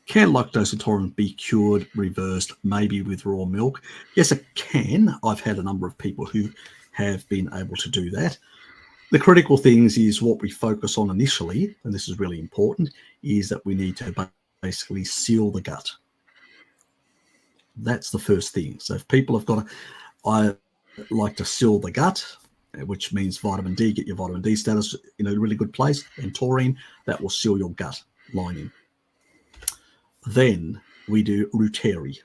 Can lactose intolerance be cured, reversed, maybe with raw milk? Yes, it can. I've had a number of people who have been able to do that. The critical things is what we focus on initially, and this is really important, is that we need to basically seal the gut. That's the first thing. So if people have got I like to seal the gut, which means vitamin D, get your vitamin D status in a really good place, and taurine, that will seal your gut lining. Then we do Ruteri.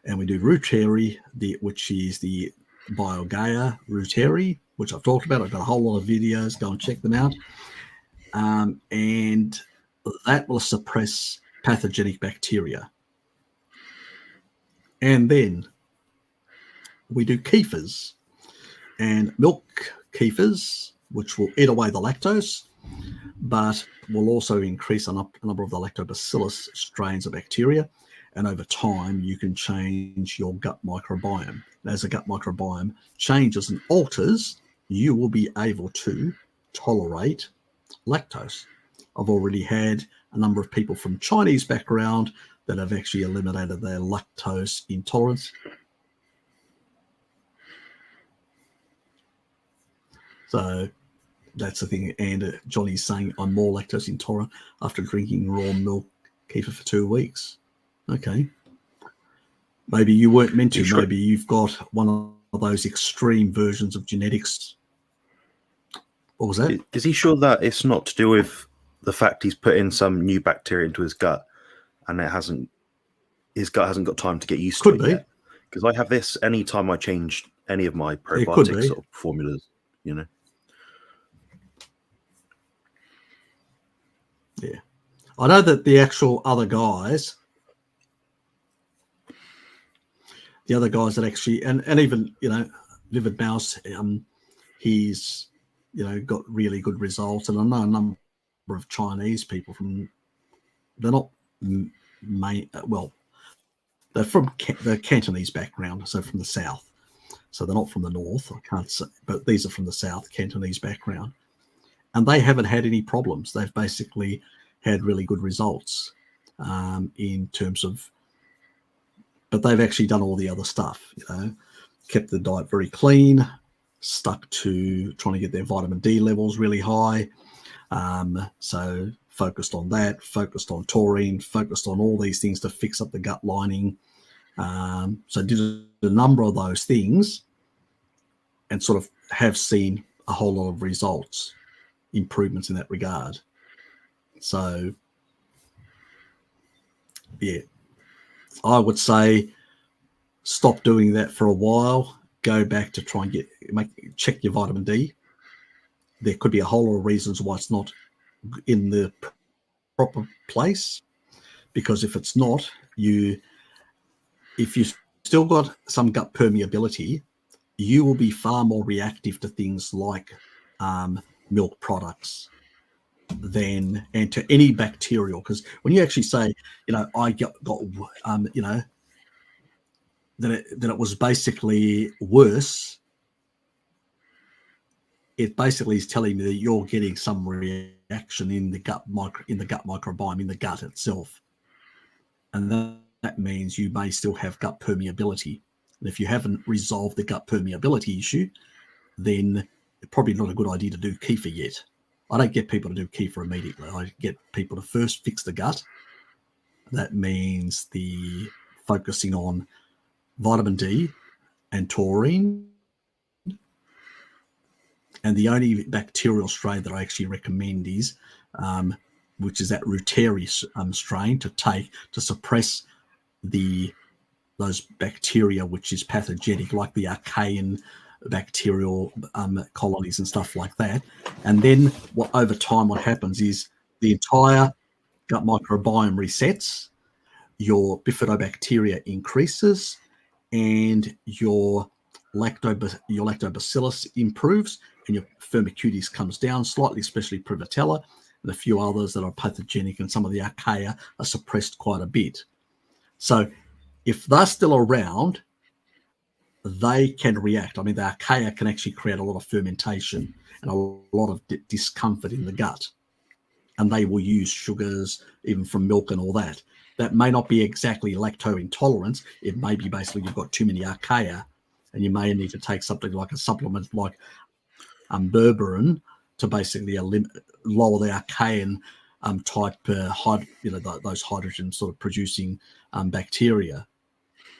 And we do Ruteri, which is the Biogaia Ruteri, which I've talked about. I've got a whole lot of videos. Go and check them out. And that will suppress pathogenic bacteria. And then we do kefirs and milk kefirs, which will eat away the lactose, but will also increase a number of the lactobacillus strains of bacteria. And over time, you can change your gut microbiome. As the gut microbiome changes and alters, you will be able to tolerate lactose. I've already had a number of people from Chinese background that have actually eliminated their lactose intolerance. So that's the thing. And Johnny's saying, I'm more lactose intolerant after drinking raw milk kefir for 2 weeks. Okay. Maybe you weren't meant to. Maybe you've got one of those extreme versions of genetics. What was that? Is he sure that it's not to do with the fact he's put in some new bacteria into his gut and his gut hasn't got time to get used to it yet? Because I have this anytime I change any of my probiotic sort of formulas, you know. Yeah. I know that the actual other guys, that actually, and even, you know, Vivid Mouse, he's, you know, got really good results. And I know a number of Chinese people they're not they're from the Cantonese background, so from the south. So they're not from the north, I can't say, but these are from the south, Cantonese background. And they haven't had any problems. They've basically had really good results in terms of, but they've actually done all the other stuff, you know, kept the diet very clean, stuck to trying to get their vitamin D levels really high. So focused on that, focused on taurine, focused on all these things to fix up the gut lining. So did a number of those things and sort of have seen a whole lot of results, improvements in that regard. So, yeah, I would say stop doing that for a while, go back to try and check your vitamin D. There could be a whole lot of reasons why it's not in the proper place, because if it's not, if you've still got some gut permeability, you will be far more reactive to things like milk products and to any bacterial. Because when you actually say, you know, I got you know, that it was basically worse, it basically is telling me that you're getting some reaction in the gut microbiome, in the gut itself, and that means you may still have gut permeability. And if you haven't resolved the gut permeability issue, then it's probably not a good idea to do kefir yet. I don't get people to do kefir immediately. I get people to first fix the gut. That means the focusing on vitamin D and taurine. And the only bacterial strain that I actually recommend is, which is that Ruteri strain to take to suppress those bacteria, which is pathogenic, like the archaean bacterial colonies and stuff like that. And then over time, what happens is the entire gut microbiome resets, your bifidobacteria increases, and your lactobacillus improves, and your firmicutes comes down slightly, especially Prevotella, and a few others that are pathogenic, and some of the archaea are suppressed quite a bit. So if they're still around, they can react. I mean, the archaea can actually create a lot of fermentation and a lot of discomfort in the gut. and they will use sugars even from milk and all that. That may not be exactly lactose intolerance. It may be basically you've got too many archaea, and you may need to take something like a supplement like berberine to basically lower the archaean type, those hydrogen sort of producing bacteria.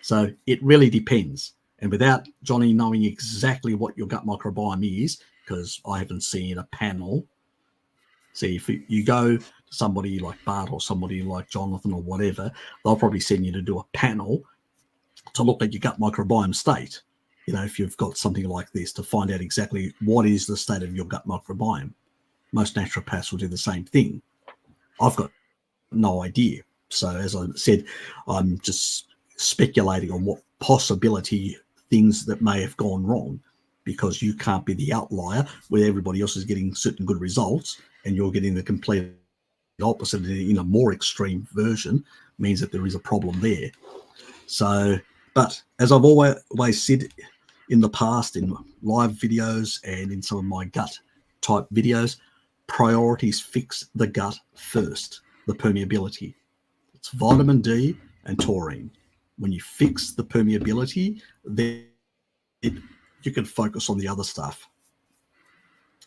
So it really depends. And without Johnny knowing exactly what your gut microbiome is, because I haven't seen a panel. See, if you go to somebody like Bart or somebody like Jonathan or whatever, they'll probably send you to do a panel to look at your gut microbiome state. If you've got something like this, to find out exactly what is the state of your gut microbiome. Most naturopaths will do the same thing. I've got no idea. So as I said, I'm just speculating on what possibility things that may have gone wrong, because you can't be the outlier where everybody else is getting certain good results and you're getting the complete opposite in a more extreme version. Means that there is a problem there. So, but as I've always said in the past, in live videos and in some of my gut type videos, priorities fix the gut first, the permeability. It's vitamin D and taurine. When you fix the permeability, then you can focus on the other stuff.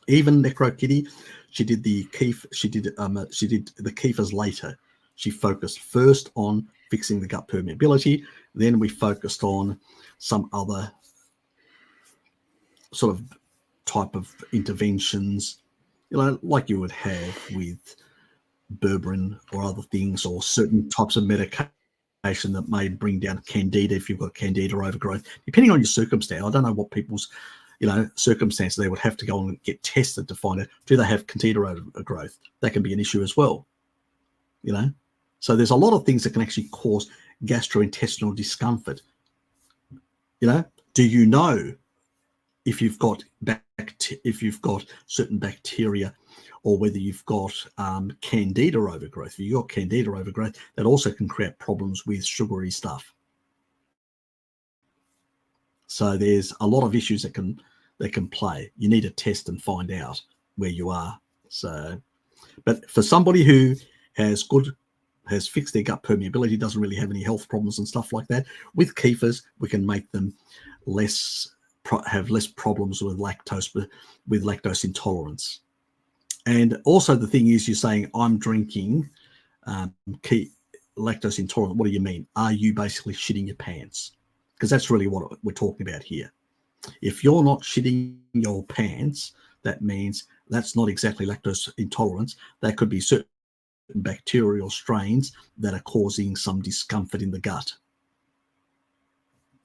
Even Necro Kitty, she did the Kiefers later. She focused first on fixing the gut permeability. Then we focused on some other sort of type of interventions, like you would have with berberine or other things, or certain types of medication that may bring down candida if you've got candida overgrowth. Depending on your circumstance, I don't know what people's circumstances, they would have to go and get tested to find out, do they have candida overgrowth? That can be an issue as well. So there's a lot of things that can actually cause gastrointestinal discomfort. Do you know if you've got certain bacteria, or whether you've got candida overgrowth? If you've got candida overgrowth, that also can create problems with sugary stuff. So there's a lot of issues that can play. You need to test and find out where you are. So, but for somebody who has fixed their gut permeability, doesn't really have any health problems and stuff like that, with Kiefers, we can make them have less problems with lactose intolerance. And also the thing is, you're saying I'm drinking lactose intolerant. What do you mean? Are you basically shitting your pants? Because that's really what we're talking about here. If you're not shitting your pants, that means that's not exactly lactose intolerance. That could be certain bacterial strains that are causing some discomfort in the gut.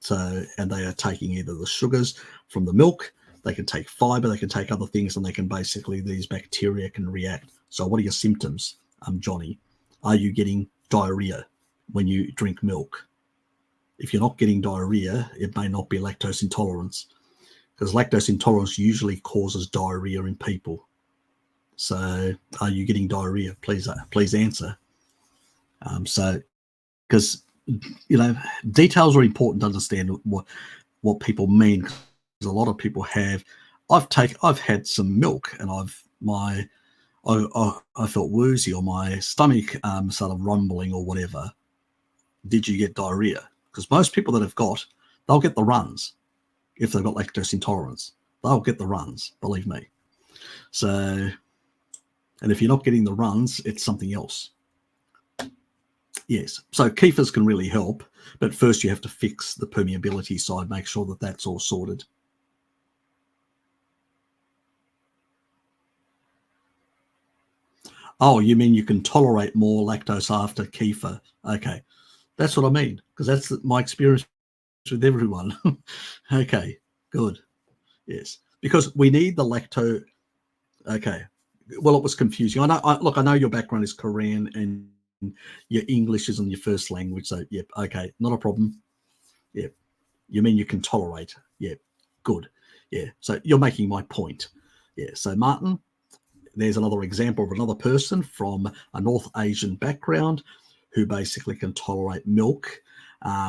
So, and they are taking either the sugars from the milk, they can take fiber, they can take other things, and they can basically, these bacteria can react. So what are your symptoms, Johnny? Are you getting diarrhea when you drink milk? If you're not getting diarrhea, it may not be lactose intolerance, because lactose intolerance usually causes diarrhea in people. So are you getting diarrhea? Please answer. Because details are important to understand what people mean. Because a lot of people have. I've had some milk, and I felt woozy, or my stomach started rumbling or whatever. Did you get diarrhea? Because most people that they'll get the runs if they've got lactose intolerance. They'll get the runs, believe me. So, and if you're not getting the runs, it's something else. Yes. So Kiefers can really help, but first you have to fix the permeability side, make sure that that's all sorted. Oh, you mean you can tolerate more lactose after Kefir? Okay. That's what I mean, because that's my experience with everyone. Okay, good. Yes, because we need the lactose. Okay. Well, it was confusing. I know your background is Korean and your English isn't your first language. So, yep. Okay. Not a problem. Yep. You mean you can tolerate? Yep. Good. Yeah. So you're making my point. Yeah. So Martin, there's another example of another person from a North Asian background who basically can tolerate milk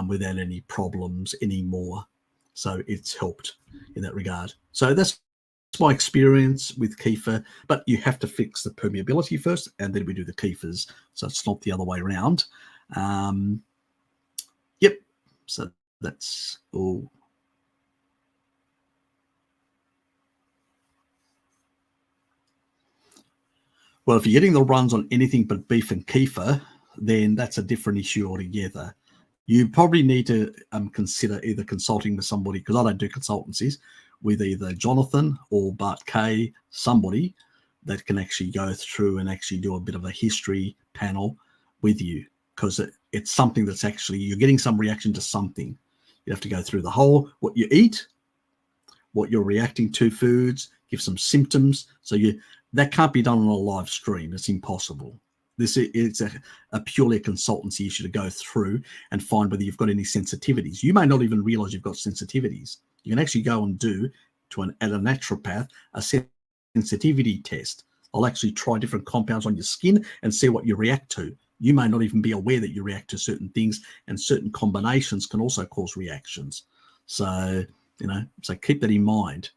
without any problems anymore. So it's helped in that regard. So that's my experience with kefir, but you have to fix the permeability first, and then we do the kefirs. So it's not the other way around. Yep. So that's all. Well, if you're getting the runs on anything but beef and kefir, then that's a different issue altogether. You probably need to consider either consulting with somebody, because I don't do consultancies, with either Jonathan or Bart Kay, somebody that can actually go through and actually do a bit of a history panel with you, because it's something that's actually, you're getting some reaction to something. You have to go through the whole, what you eat, what you're reacting to foods, give some symptoms. So that can't be done on a live stream. It's impossible. It's a purely a consultancy issue to go through and find whether you've got any sensitivities. You may not even realize you've got sensitivities. You can actually go and do at a naturopath a sensitivity test. I'll actually try different compounds on your skin and see what you react to. You may not even be aware that you react to certain things, and certain combinations can also cause reactions. So, so keep that in mind.